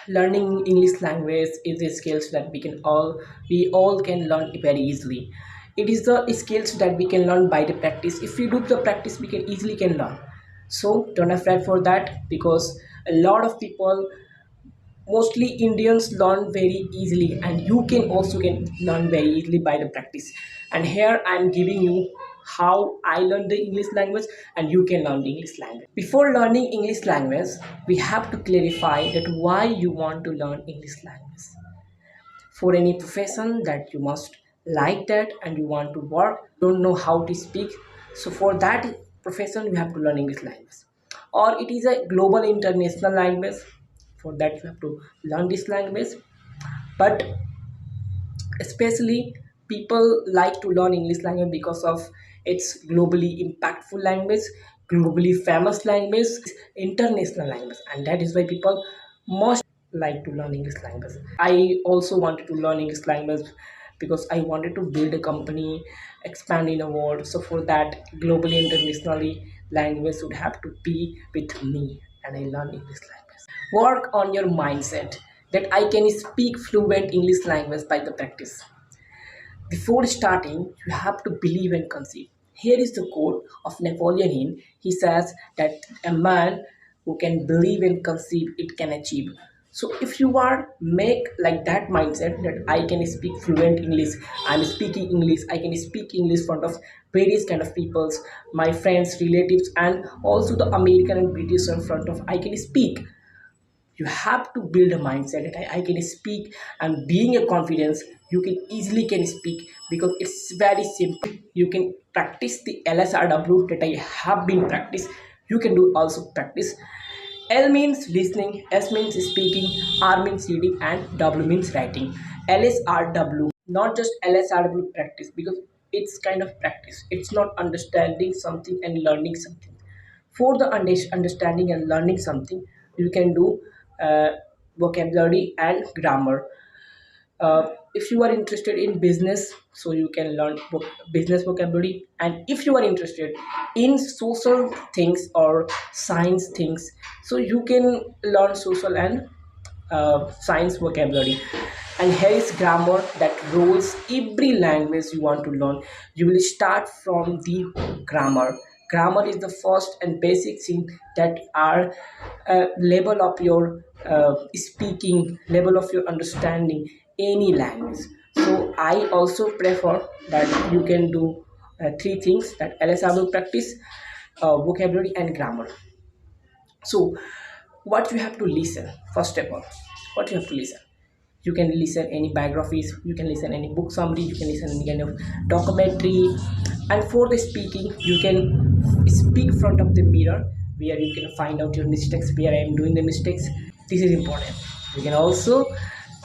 Learning English language is a skills that we all can learn very easily. It is the skills that we can learn by the practice. If we do the practice, we can easily can learn. So don't afraid for that, because a lot of people, mostly Indians, learn very easily, and you can also can learn very easily by the practice. And here I'm giving you how I learned the English language, and you can learn the English language. Before learning English language, we have to clarify that why you want to learn English language. For any profession that you must like that and you want to work, don't know how to speak, so for that profession you have to learn English language. Or it is a global international language, for that you have to learn this language. But especially people like to learn English language because of its globally impactful language, globally famous language, international language, and that is why people most like to learn English language. I also wanted to learn English language because I wanted to build a company, expand in a world. So for that, globally internationally language would have to be with me, and I learn English language. Work on your mindset that I can speak fluent English language by the practice. Before starting, you have to believe and conceive. Here is the quote of Napoleon Hill. He says that a man who can believe and conceive, it can achieve. So if you are make like that mindset that I can speak fluent English, I'm speaking English, I can speak English in front of various kind of peoples, my friends, relatives, and also the American and British in front of I can speak. You have to build a mindset that I can speak, and being a confidence, you can easily can speak, because it's very simple. You can practice the LSRW that I have been practice. You can do also practice. L means listening, S means speaking, R means reading, and W means writing. LSRW, not just LSRW practice, because it's kind of practice. It's not understanding something and learning something. For the understanding and learning something, you can do uh, vocabulary and grammar. If you are interested in business, so you can learn business vocabulary. And if you are interested in social things or science things, so you can learn social and science vocabulary. And here is grammar that rules every language you want to learn. You will start from the grammar. Grammar is the first and basic thing that are level of your speaking, level of your understanding any language. So I also prefer that you can do three things, that LSR practice, vocabulary and grammar. So what you have to listen, first of all, what you have to listen, you can listen any biographies, you can listen any book summary, you can listen any kind of documentary. And for the speaking, you can speak front of the mirror, where you can find out your mistakes, where I am doing the mistakes. This is important. You can also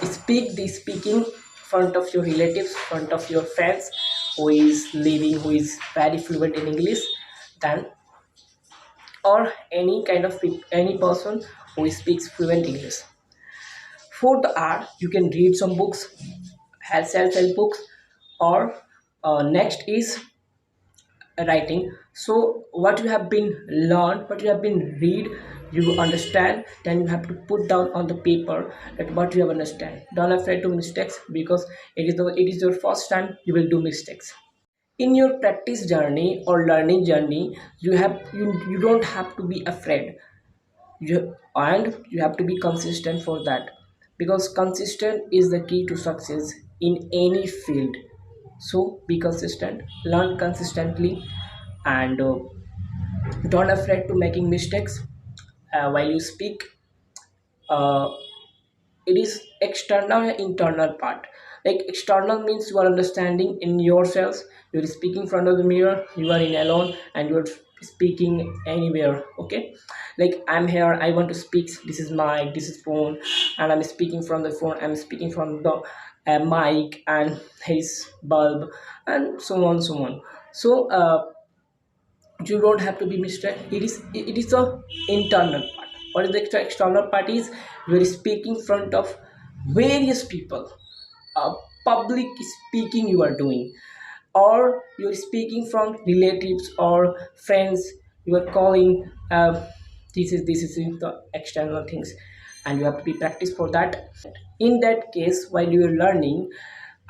speak the speaking front of your relatives, front of your friends who is living, who is very fluent in English, then, or any kind of any person who speaks fluent English. For the art, you can read some books, self-help books, or next is writing. So what you have been learned, what you have been read, you understand, then you have to put down on the paper that what you have understand. Don't afraid to mistakes, because it is your first time you will do mistakes. In your practice journey or learning journey, you don't have to be afraid. You have to be consistent for that, because consistent is the key to success in any field. So be consistent, learn consistently, and don't afraid to making mistakes while you speak. uh, it is external and internal part. Like external means you are understanding in yourselves, you're speaking in front of the mirror, you are in alone and you're speaking anywhere. Okay, like I'm here, I want to speak, this is mic, this is phone, and I'm speaking from the phone, I'm speaking from the mic and his bulb, and so on, so on. So you don't have to be Mr. It is a internal part. What is the external part is you are speaking in front of various people, public speaking you are doing, or you're speaking from relatives or friends, you are calling. This is the external things. and you have to be practice for that. In that case, while you are learning,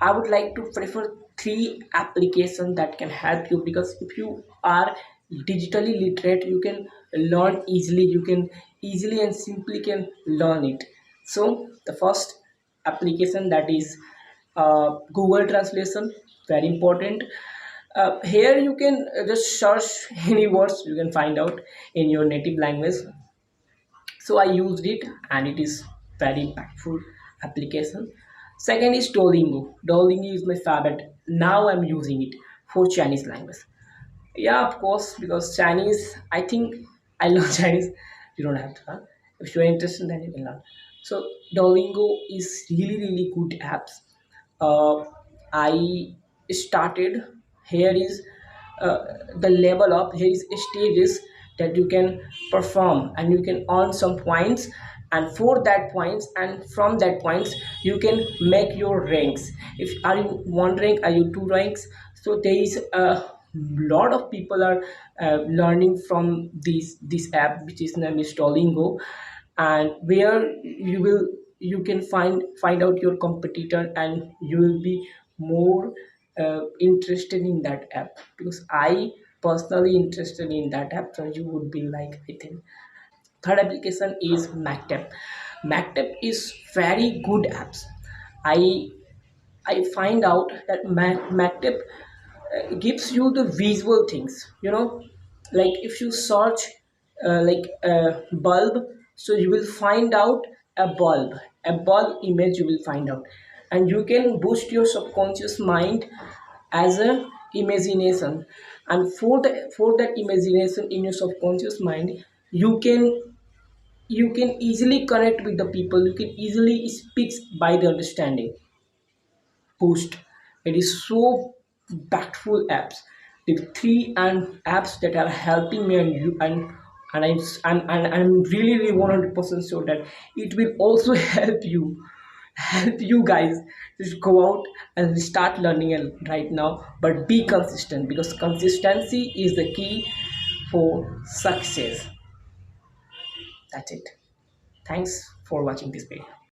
I would like to prefer three applications that can help you, because if you are digitally literate, you can learn easily, you can easily and simply can learn it. So the first application, that is Google Translation, very important. Here you can just search any words you can find out in your native language. So I used it, and it is very impactful application. Second is Duolingo is my favorite. Now I'm using it for Chinese language. Yeah, of course, because Chinese, I think I learn Chinese. You don't have to, huh? If you're interested, then you can learn. So Duolingo is really really good apps. I started. Here is the level up. Here is stages that you can perform, and you can earn some points, and for that points, and from that points you can make your ranks. If are you one rank, are you two ranks? So there is a lot of people are learning from this app, which is named is Duolingo, and where you can find out your competitor, and you will be more interested in that app, because I personally interested in that app, so you would be like, I think. Third application is Mactep is very good apps. I i find out that Mactep gives you the visual things, like if you search like a bulb, so you will find out a bulb image you will find out, and you can boost your subconscious mind as a imagination, and for that imagination in your subconscious mind, you can easily connect with the people, you can easily speak by the understanding boost. It is so impactful apps. The three and apps that are helping me, and you and I'm really really 100% sure that it will also help you guys. Just go out and start learning it right now, but be consistent, because consistency is the key for success. That's it. Thanks for watching this video.